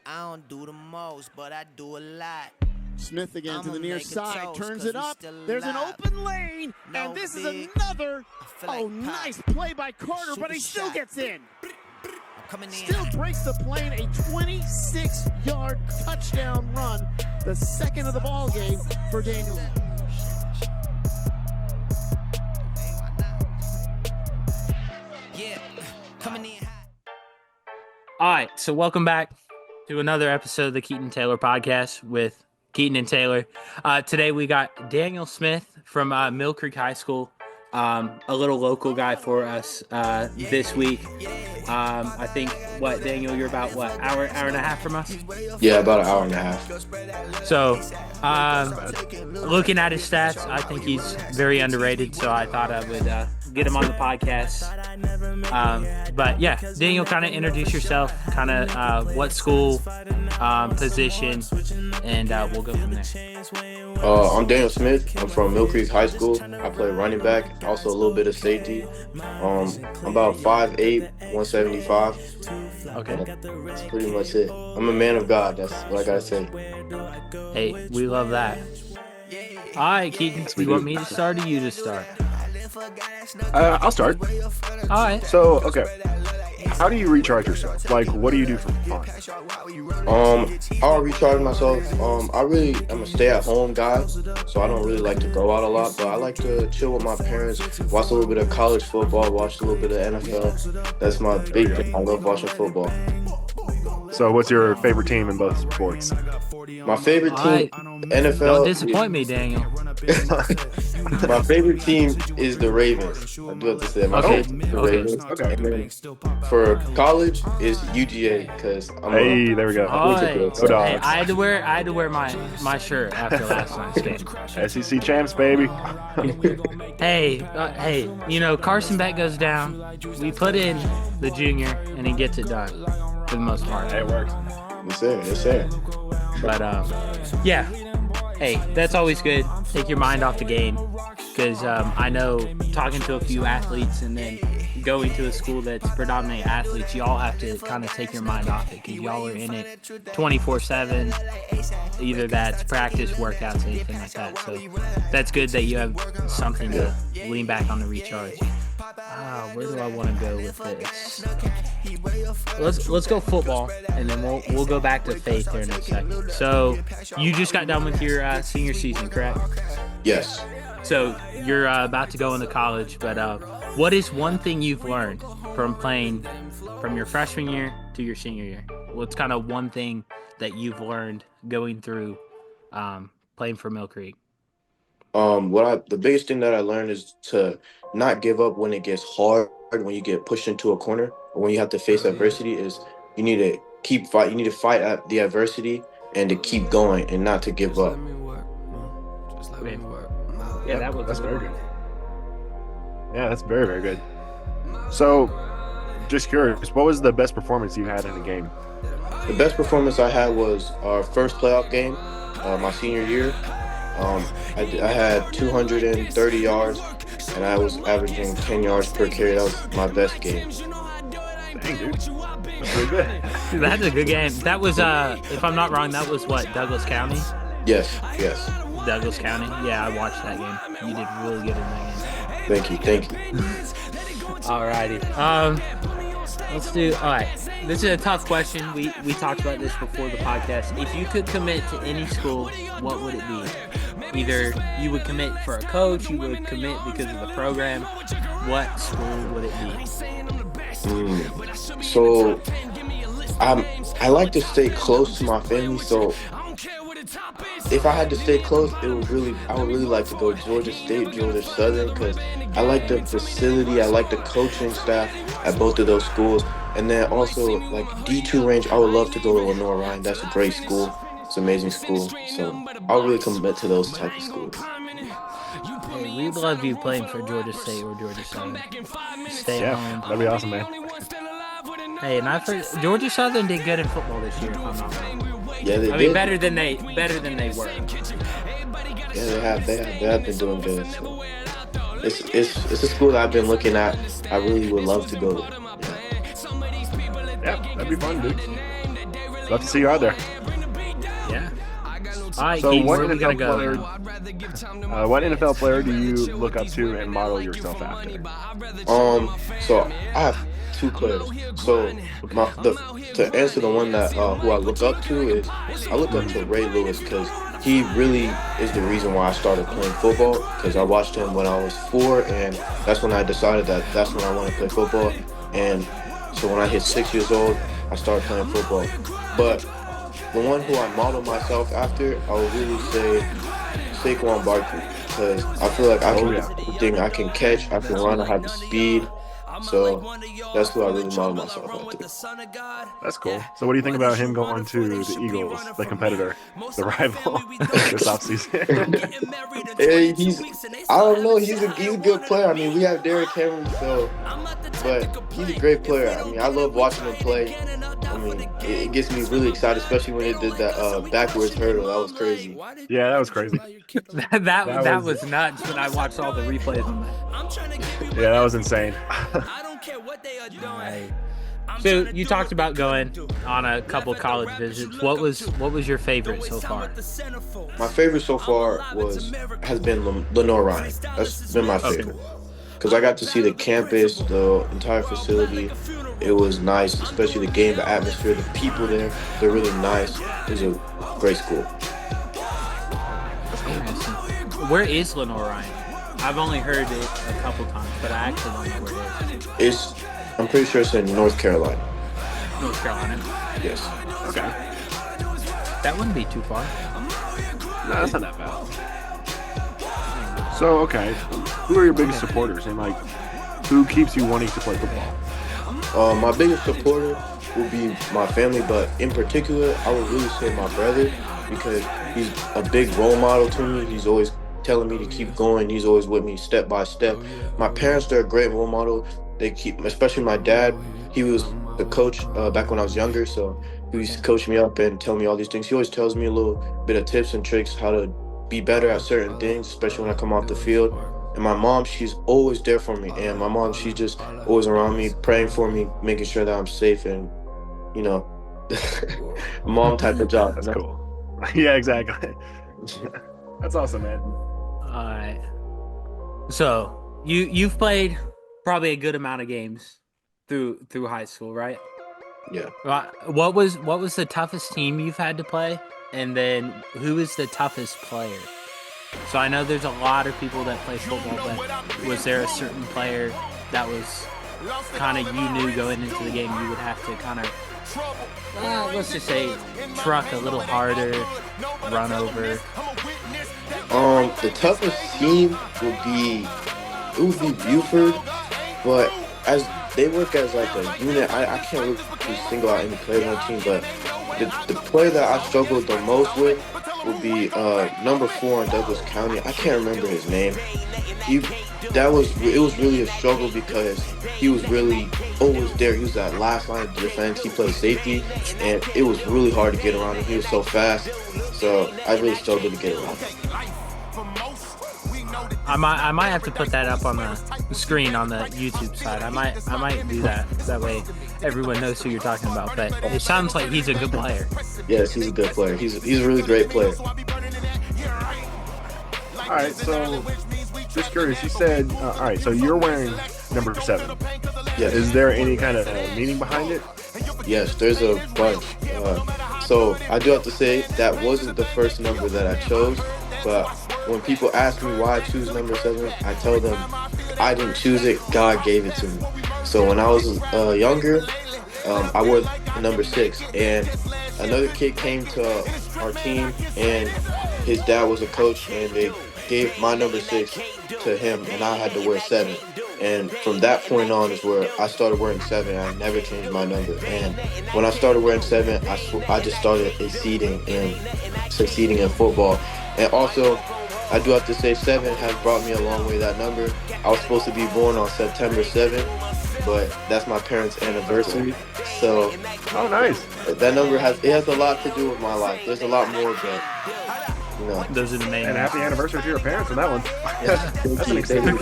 I don't do the most, but I do a lot. Smith again to I'ma the near make a side, toast, turns 'cause it we up. still There's an alive. open lane, No and this is big. another. I feel like Pop. Nice play by Carter, but he Super still shot. gets in. I'm coming in. Still breaks the plane, a 26-yard touchdown run, the second of the ball game for Daniel. Yeah, coming in hot. All right, so welcome back to another episode of the Keaton Taylor podcast with Keaton and Taylor. Today we got Daniel Smith from Mill Creek High School, a little local guy for us this week. I think, Daniel, you're about, hour and a half from us? Yeah, about an hour and a half. So, looking at his stats, I think he's very underrated, so I thought I would get him on the podcast. But yeah, Daniel, kind of introduce yourself, kind of what school, position, and we'll go from there. I'm Daniel Smith. I'm from Mill Creek High School. I play running back, also a little bit of safety. I'm about 5'8", 175. Okay. That's pretty much it. I'm a man of God. That's what I gotta say. Hey, we love that. All right, Keaton, you want me to start or you to start? I'll start. All right. So, okay. How do you recharge yourself? Like, what do you do for fun? I'll recharge myself. I really am a stay-at-home guy, so I don't really like to go out a lot, but I like to chill with my parents, watch a little bit of college football, watch a little bit of NFL. That's my big thing. I love watching football. So, what's your favorite team in both sports? My favorite team, NFL. Don't disappoint me, Daniel. My favorite team is the Ravens. I do have to say, the Ravens. Okay. And then for college is UGA because I'm Hey, there we go. All right. Go Hey, Dogs. I had to wear my shirt after last night's game. SEC champs, baby. Hey, Carson Beck goes down. We put in the junior, and he gets it done for the most part. It works. Yes, sir. But yeah. Hey, that's always good. Take your mind off the game, because I know talking to a few athletes and then going to a school that's predominantly athletes, y'all have to kind of take your mind off it, because y'all are in it 24/7. Either that's practice, workouts, anything like that. So that's good that you have something to lean back on to recharge. Where do I want to go with this? Let's go football, and then we'll go back to faith here in a second. So you just got done with your senior season, correct? Yes. So you're about to go into college, but what is one thing you've learned from playing from your freshman year to your senior year? What's kind of one thing that you've learned going through playing for Mill Creek? The biggest thing that I learned is to not give up when it gets hard, when you get pushed into a corner, or when you have to face adversity. Is you need to keep fight. You need to fight at the adversity and to keep going and not to give up. Yeah, that's very good. Yeah, that's very, very good. So, just curious, what was the best performance you had in a game? The best performance I had was our first playoff game, my senior year. I had 230 yards, and I was averaging 10 yards per carry. That was my best game. Dang, dude. That's really good. That's a good game. That was, if I'm not wrong, that was what, Douglas County? Yes. Douglas County. Yeah, I watched that game. You did really good in that game. Thank you. Alrighty. Let's do. All right. This is a tough question. We talked about this before the podcast. If you could commit to any school, what would it be? Either you would commit for a coach, you would commit because of the program. What school would it be? So, I like to stay close to my family. So, if I had to stay close, I would really like to go Georgia State, Georgia Southern, because I like the facility, I like the coaching staff at both of those schools. And then also, like D2 range, I would love to go to Lenore Ryan. That's a great school. It's an amazing school. So I'll really commit to those type of schools. Hey, we'd love you playing for Georgia State or Georgia Southern. Stay at home. That'd be awesome, man. Hey, and I've heard Georgia Southern did good in football this year, if I'm not wrong. Yeah, they I did. mean, better than they were. Yeah, they have been doing good. So. It's a school that I've been looking at. I really would love to go to. Yeah, that'd be fun, dude. Love to see you out there. Yeah. All right, So Keaton, what where are we gonna NFL go? player? What NFL player do you look up to and model yourself after? So I have two players. So to answer the one that who I look up to is I look up to Ray Lewis because he really is the reason why I started playing football. Because I watched him when I was 4, and that's when I decided that that's when I want to play football. And so when I hit 6 years old, I started playing football. But the one who I model myself after, I would really say Saquon Barkley because I feel like I can do everything. I can catch, I can run, I have the speed. So that's who I really model myself after. That's cool. So what do you think about him going to the Eagles, the competitor, the rival, this offseason? Hey, I don't know, he's a good player. I mean, we have Derrick Henry, but he's a great player. I mean, I love watching him play. I mean, it gets me really excited, especially when they did that backwards hurdle. That was crazy. Yeah, that was crazy. that was nuts when I watched all the replays on that. Yeah, that was insane. So you talked about going on a couple college visits. What was your favorite so far? My favorite so far has been Lenore Ryan. That's been my favorite because I got to see the campus, the entire facility. It was nice, especially the game, the atmosphere, the people there. They're really nice. It's a great school. Where is Lenore Ryan? I've only heard it a couple times, but I actually don't know where it is. I'm pretty sure it's in North Carolina. North Carolina? Yes. Okay. That wouldn't be too far. No, that's not that bad. So, okay, who are your biggest supporters, and like, who keeps you wanting to play football? My biggest supporter will be my family, but in particular, I would really say my brother because he's a big role model to me. He's always telling me to keep going. He's always with me step by step. My parents, they're a great role model. Especially my dad. He was the coach back when I was younger, so he used to coach me up and tell me all these things. He always tells me a little bit of tips and tricks how to be better at certain things, especially when I come off the field. And my mom, she's always there for me. And my mom, she's just always around me, praying for me, making sure that I'm safe and, mom type of job. That's cool. Yeah, exactly. That's awesome, man. All right. So you've played probably a good amount of games through high school, right? Yeah. What was the toughest team you've had to play? And then who is the toughest player? So I know there's a lot of people that play football, but was there a certain player that was kind of you knew going into the game you would have to kind of, let's just say, truck a little harder, run over? The toughest team would be Buford, but as they work as like a unit, I can't really single out any player on the team, but the player that I struggled the most with would be number 4 in Douglas County. I can't remember his name. It was really a struggle because he was really always there. He was that last line of defense. He played safety, and it was really hard to get around him. He was so fast, so I really struggled to get around him. I might have to put that up on the screen on the YouTube side. I might do that. That way everyone knows who you're talking about. But it sounds like he's a good player. Yes, he's a good player. He's a really great player. All right, so just curious. You said, all right, so you're wearing number 7. Yes. Is there any kind of meaning behind it? Yes, there's a bunch. So I do have to say that wasn't the first number that I chose, but when people ask me why I choose number 7, I tell them I didn't choose it, God gave it to me. So when I was younger, I wore number 6, and another kid came to our team, and his dad was a coach, and they gave my number 6 to him, and I had to wear 7. And from that point on is where I started wearing 7. I never changed my number. And when I started wearing 7, I just started succeeding in football. And also, I do have to say 7 has brought me a long way, that number. I was supposed to be born on September 7th, but that's my parents' anniversary. So, oh, nice. That number has a lot to do with my life. There's a lot more, but those are the main. And happy anniversary to your parents on that one. Yeah, That's an exciting.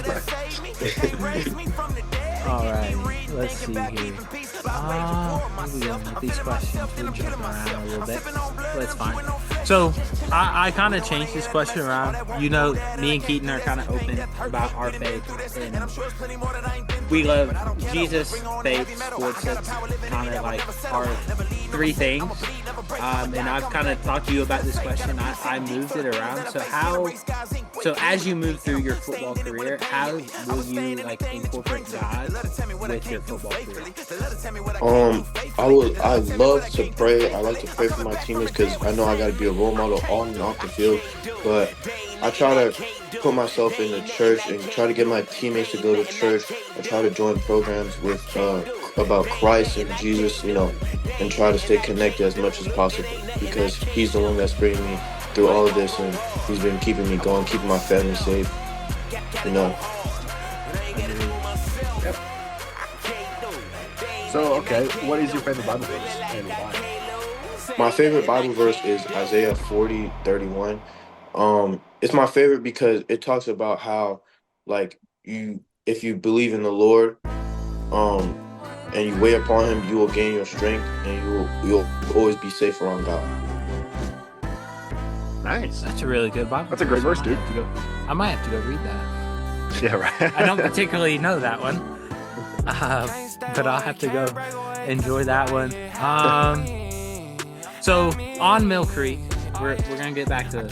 All right, let's see here. Where we going with these questions? We're jumping around a little bit, but it's fine. So I kind of changed this question around. You know, me and Keaton are kind of open about our faith, and we love Jesus, faith, sports. That's kind of like our three things. And I've kind of talked to you about this question. I moved it around. So as you move through your football career, how will you like incorporate God with your football career? I love to pray. I like to pray for my teammates because I know I got to be a role model on and off the field. But I try to put myself in the church and try to get my teammates to go to church. I try to join programs with about Christ and Jesus, and try to stay connected as much as possible because He's the one that's bringing me through all of this, and He's been keeping me going, keeping my family safe. You know. So, okay, what is your favorite Bible verse and why? My favorite Bible verse is Isaiah 40:31. It's my favorite because it talks about how, like, if you believe in the Lord, um, and you wait upon Him, you will gain your strength, and you'll always be safe around God. Nice. That's a really good Bible. That's a great verse, dude. I might have to go read that. Yeah, right. I don't particularly know that one, but I'll have to go enjoy that one. So on Mill Creek, we're gonna get back to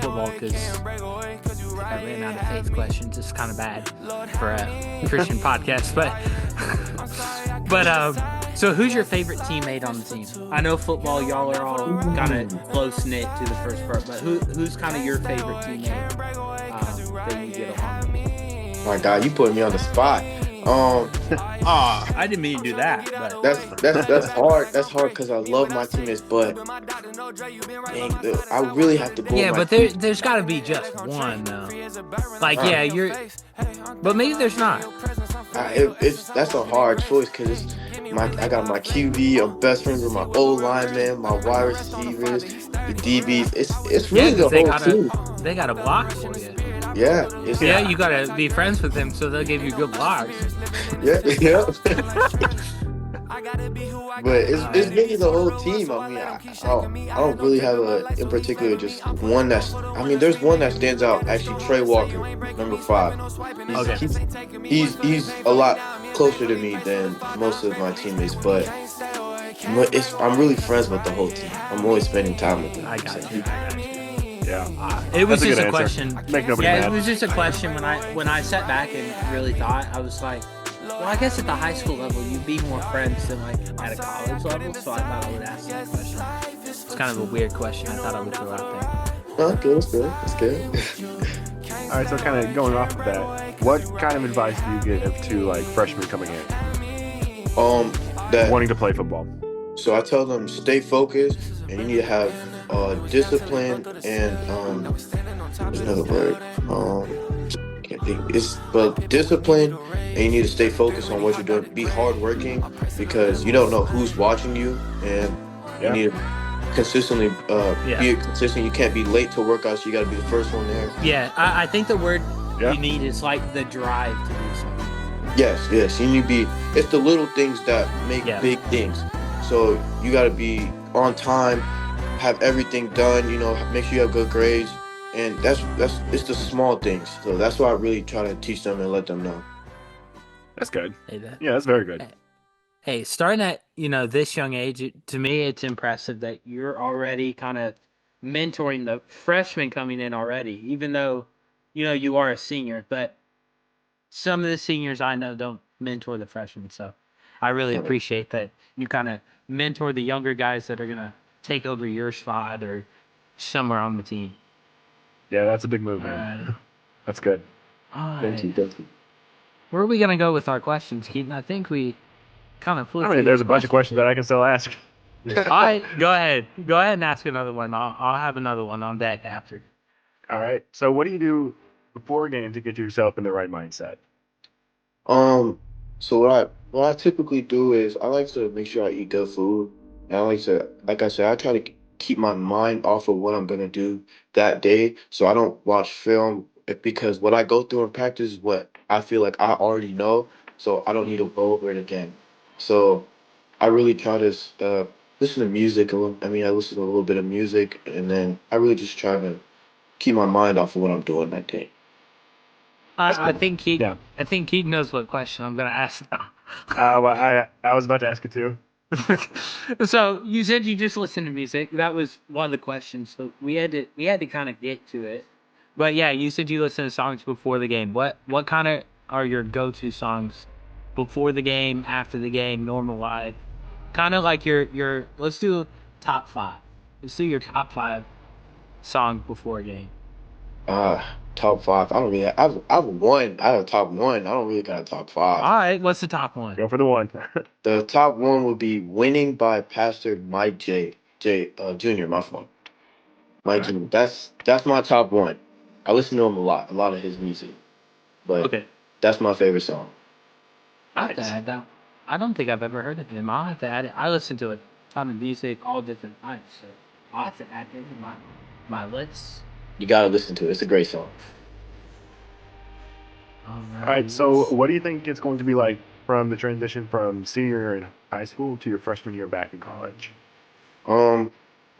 football because I ran out of faith questions. It's kind of bad for a Christian podcast, but so who's your favorite teammate on the team? I know football, y'all are all kind of close knit to the first part, but who's kind of your favorite teammate that you get along with? My God, you putting me on the spot. I didn't mean to do that, but That's hard. That's hard because I love my teammates, but dang, I really have to go. yeah, with but my there's got to be just one though. Like, yeah, but maybe there's not. that's a hard choice because I got my QB, I'm best friends with my O lineman, my wide receivers, the DBs. It's really the whole team. They got a block for you. Yeah, Yeah, you gotta be friends with them so they'll give you good blocks. yeah. But it's really the whole team. I mean, I don't really have in particular just one there's one that stands out. Actually, Trey Walker, number 5. He's a lot closer to me than most of my teammates, but I'm really friends with the whole team. I'm always spending time with them. I got you. Yeah. It was That's a just good a answer. question. Make nobody Yeah, mad. it was just a question when I sat back and really thought. I was like, well, I guess at the high school level you'd be more friends than like at a college level. So I thought I would ask that question. It's kind of a weird question. I thought I would throw out there. Good. That's good. All right, so kind of going off of that, what kind of advice do you give to like freshmen coming in, That wanting to play football? So I tell them stay focused, and you need to have discipline and there's another word. Can't think. But discipline, and you need to stay focused on what you're doing. Be hardworking because you don't know who's watching you, and you need to consistently be consistent. You can't be late to workouts. You got to be the first one there. Yeah, I think the word you need is like the drive to do something. Yes. You need to be. It's the little things that make big things. So you got to be on time, have everything done. Make sure you have good grades, and it's the small things. So that's what I really try to teach them and let them know. That's good. Yeah, that's very good. Hey, starting at this young age, to me, it's impressive that you're already kind of mentoring the freshmen coming in already. Even though you are a senior, but some of the seniors I know don't mentor the freshmen. So I really appreciate that you kind of mentor the younger guys that are gonna take over your spot or somewhere on the team. Yeah, that's a big move, man. That's good. Thank you. Where are we gonna go with our questions, Keaton? I think we kind of flew. I mean, there's a bunch of questions that I can still ask. All right, go ahead and ask another one. I'll have another one on deck after. All right. So what do you do before a game to get yourself in the right mindset? So what I typically do is I like to make sure I eat good food. And like I said, I try to keep my mind off of what I'm gonna do that day, so I don't watch film because what I go through in practice is what I feel like I already know, so I don't need to go over it again. So I really try to listen to music. I mean, I listen to a little bit of music, and then I really just try to keep my mind off of what I'm doing that day. I think he. Yeah. I think he knows what question I'm gonna ask now. Well, I was about to ask it too. So you said you just listen to music. That was one of the questions. So we had to kind of get to it. But yeah, you said you listen to songs before the game. What kind of are your go-to songs before the game, after the game, normal life? Kind of like your. Let's do top five. Let's do your top five songs before a game. Top five. I don't really. I've one. I have a top one. I don't really got a top five. All right, what's the top one? Go for the one. The top one would be "Winning" by Pastor Mike Jr. My fault, Mike Jr. That's my top one. I listen to him a lot of his music, but Okay. that's my favorite song. I have to add that. I don't think I've ever heard of him. I'll have to add it. I listen to a ton of music all different times, so I'll have to add it to my list. You gotta listen to it. It's a great song. All All right. So, what do you think it's going to be like from the transition from senior year in high school to your freshman year back in college? Um,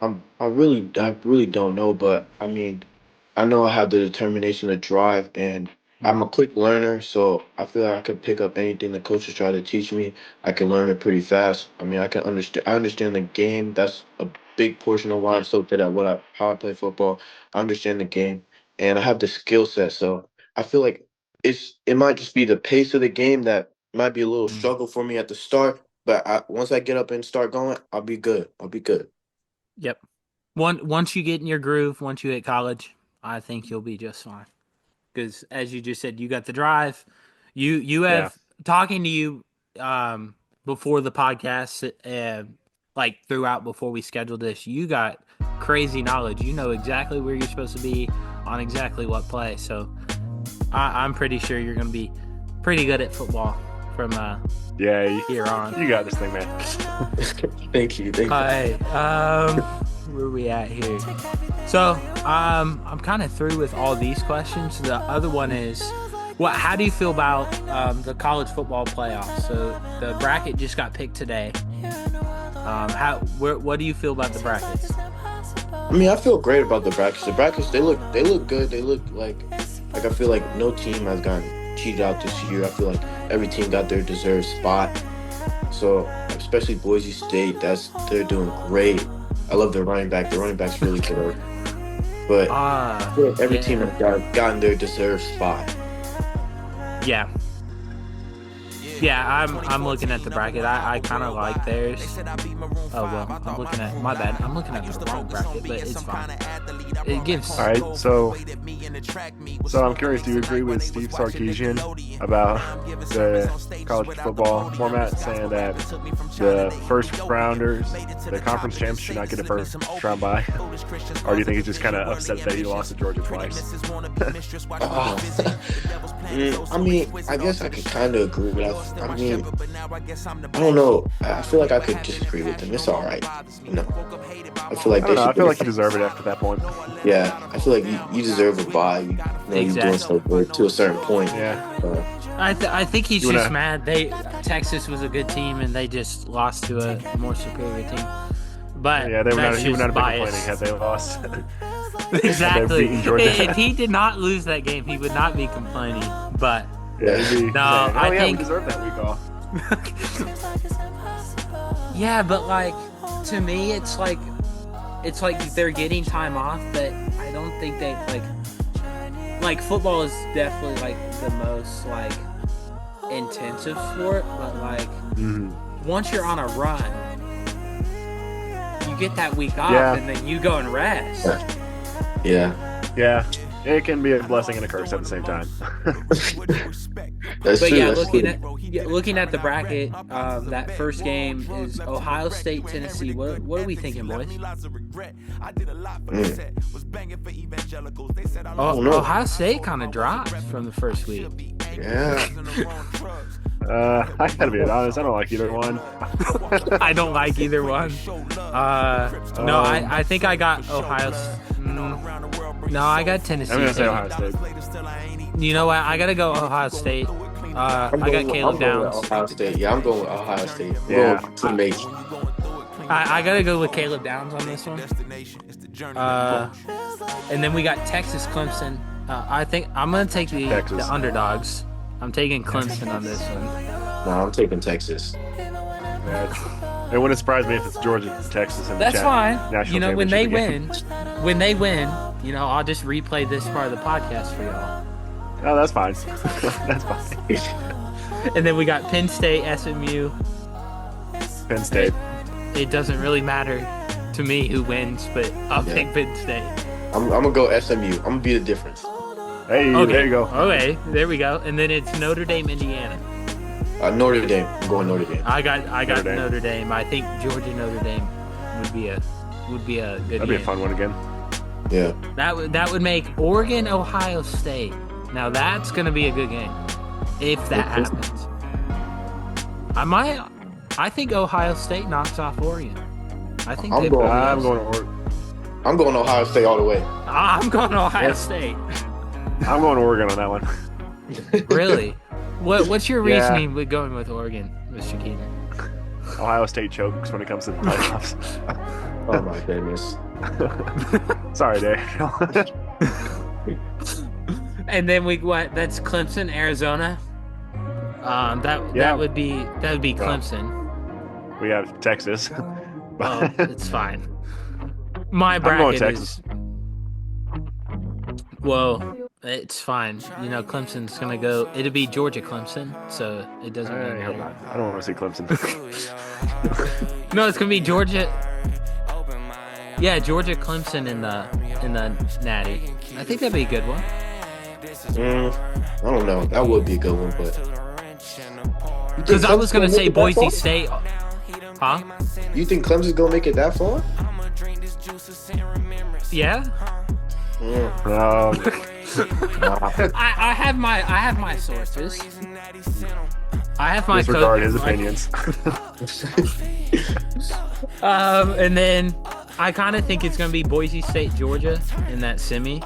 I really don't know, but I mean, I know I have the determination to drive, and I'm a quick learner, so I feel like I could pick up anything the coaches try to teach me. I can learn it pretty fast. I mean, I understand the game. That's a big portion of why I'm so good at how I play football. I understand the game, and I have the skill set. So I feel like it might just be the pace of the game that might be a little struggle for me at the start, but once I get up and start going, I'll be good. I'll be good. Yep. Once you get in your groove, once you hit college, I think you'll be just fine. Because as you just said, you got the drive. You have talking to you before the podcast and like throughout before we scheduled this. You got crazy knowledge. You know exactly where you're supposed to be on exactly what play. So I'm pretty sure you're going to be pretty good at football from here on. You got this thing, man. Thank you. All right. Where are we at here? So, I'm kind of through with all these questions. The other one is, how do you feel about the college football playoffs? So the bracket just got picked today. What do you feel about the brackets? I mean, I feel great about the brackets. The brackets, they look good. They look like I feel like no team has gotten cheated out this year. I feel like every team got their deserved spot. So, especially Boise State, they're doing great. I love their running back. The running back's really good. But I feel like every team has gotten their deserved spot. Yeah. Yeah, I'm looking at the bracket. I kind of like theirs. Oh, well, I'm looking at the wrong bracket, but it's fine. It gives... All right, so I'm curious, do you agree with Steve Sarkisian about the college football format, saying that the first rounders, the conference champs, should not get a first round bye? Or do you think he's just kind of upset that he lost to Georgia twice? I mean, I guess I could kind of agree with that. I mean, I don't know. I feel like I could disagree with them. It's all right. You know, I feel like I feel like you deserve it after that point. Yeah, I feel like you deserve a bye. You know, you're doing so good to a certain point. Yeah. I think he's just mad. Texas was a good team and they just lost to a more superior team. But yeah, he would not have been biased. complaining had they lost. Exactly. If he did not lose that game, he would not be complaining. But I think we deserve that week off. Yeah, but like to me, it's like they're getting time off, but I don't think they like football is definitely like the most like intensive sport, but like once you're on a run, you get that week off and then you go and rest. Yeah. It can be a blessing and a curse at the same time. That's But true. yeah, That's looking at the bracket, that first game is Ohio State, Tennessee. What are we thinking, boys? Ohio State kind of dropped from the first week. Yeah. I gotta be honest, I don't like either one. I don't like either one. No, I think I got Ohio. No, I got Tennessee. I'm gonna say Ohio State. You know what? I gotta go Ohio State. I got Caleb I'm going Downs. with Ohio State. Yeah, I'm going with Ohio State. I'm Yeah. going to make. I gotta go with Caleb Downs on this one. And then we got Texas Clemson. I think I'm gonna take the underdogs. I'm taking Clemson on this one. No, I'm taking Texas. Yeah, it wouldn't surprise me if it's Georgia, Texas, and That's fine. National You know, when they championship win, you know, I'll just replay this part of the podcast for y'all. Oh, that's fine. That's fine. And then we got Penn State, SMU. Penn State. It doesn't really matter to me who wins, but I'll pick Penn State. I'm gonna go SMU. I'm gonna be the difference. Hey, Okay. there you go. Okay, there we go. And then it's Notre Dame, Indiana. Notre Dame. I'm going Notre Dame. I got Notre Dame. Notre Dame. I think Georgia Notre Dame would be a good That'd be a game. fun one again. Yeah. That would make Oregon Ohio State. Now that's gonna be a good game if that happens. I think Ohio State knocks off Oregon. I think I'm they going- probably I'm does. going to Oregon. I'm going Ohio State all the way. I'm going Ohio Yes. State. I'm going to Oregon on that one. Really? What's your Yeah. reasoning with going with Oregon, Mr. Keaton? Ohio State chokes when it comes to the playoffs. Oh my goodness. Sorry, Dave. And then that's Clemson, Arizona. That would be Clemson. We have Texas. Oh, it's fine. My I'm going bracket Texas. is. Well, it's fine. You know, Clemson's gonna go. It'll be Georgia Clemson, so it doesn't really matter. I don't want to see Clemson. No, it's gonna be Georgia. Yeah, Georgia Clemson in the Natty. I think that'd be a good one. I don't know. That would be a good one, but Because I was gonna say Boise State. Huh? You think Clemson's gonna make it that far? Yeah. No. I have my sources. I have my Disregard his opinions. And then I kind of think it's gonna be Boise State, Georgia in that semi.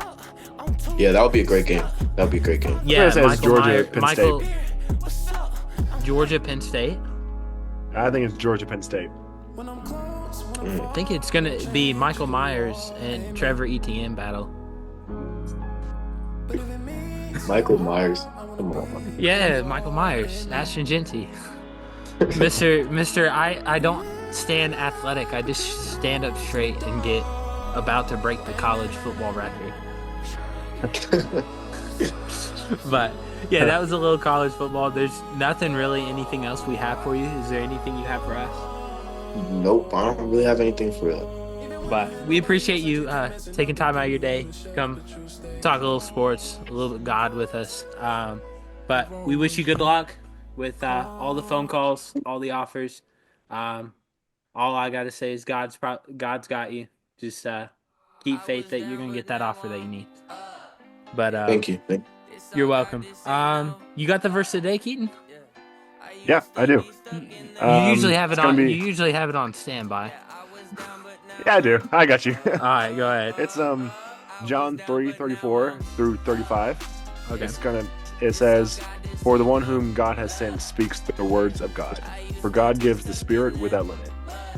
Yeah, that would be a great game. That would be a great game. Yeah, It says Georgia, Penn State. Georgia, Penn State. I think it's Georgia, Penn State. I think it's gonna be Michael Myers and Trevor Etienne battle. Michael Myers. Come on. Yeah, Michael Myers, Ashton Genty. Mister, I don't stand athletic. I just stand up straight and get about to break the college football record. But yeah, that was a little college football. There's nothing really, anything else we have for you. Is there anything you have for us? Nope, I don't really have anything for that. But we appreciate you taking time out of your day, come talk a little sports, a little bit God with us. But we wish you good luck with all the phone calls, all the offers. All I got to say is God's got you. Just keep faith that you're gonna get that offer that you need. But Thank you. you're welcome. You got the verse today, Keaton? Yeah, I do. You usually have it it's gonna on. be- You usually have it on standby. Yeah, I do. I got you. All right, go ahead. It's John 3:34 through 35. Okay. It says, "For the one whom God has sent speaks the words of God. For God gives the Spirit without limit.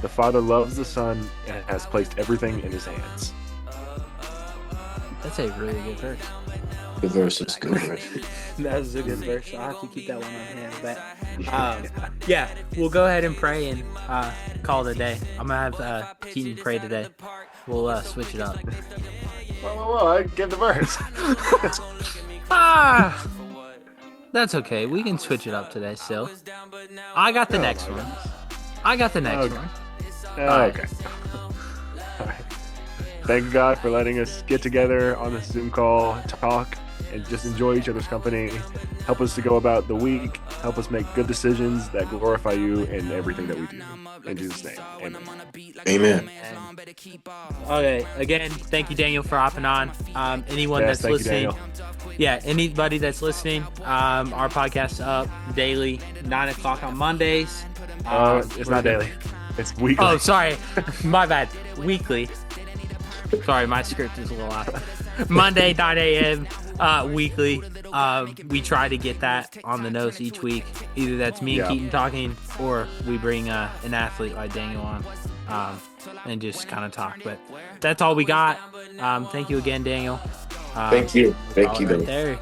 The Father loves the Son and has placed everything in His hands." That's a really good verse. The verse is good. That was a good verse. I'll have to keep that one on hand. But yeah, we'll go ahead and pray and call it a day. I'm gonna have Keaton pray today. We'll switch it up. Whoa, I give the verse. That's okay. We can switch it up today still. I got the next one. I got the next Okay. one. Okay. All right. Thank God for letting us get together on this Zoom call, talk, and just enjoy each other's company. Help us to go about the week. Help us make good decisions that glorify you in everything that we do. In Jesus' name, amen. Amen. Okay. Again, thank you, Daniel, for hopping on. Anyone Yes, that's thank you, listening. Daniel. Yeah, anybody that's listening, our podcast is up daily, 9 o'clock on Mondays. It's not daily. It's weekly. Oh, sorry. My bad. Weekly. Sorry, my script is a little off. Monday, 9 a.m. Weekly. we try to get that on the nose each week. Either that's me and Keaton talking, or we bring an athlete like Daniel on and just kind of talk. But that's all we got. Thank you again, Daniel. Thank you. Thank you. Right there.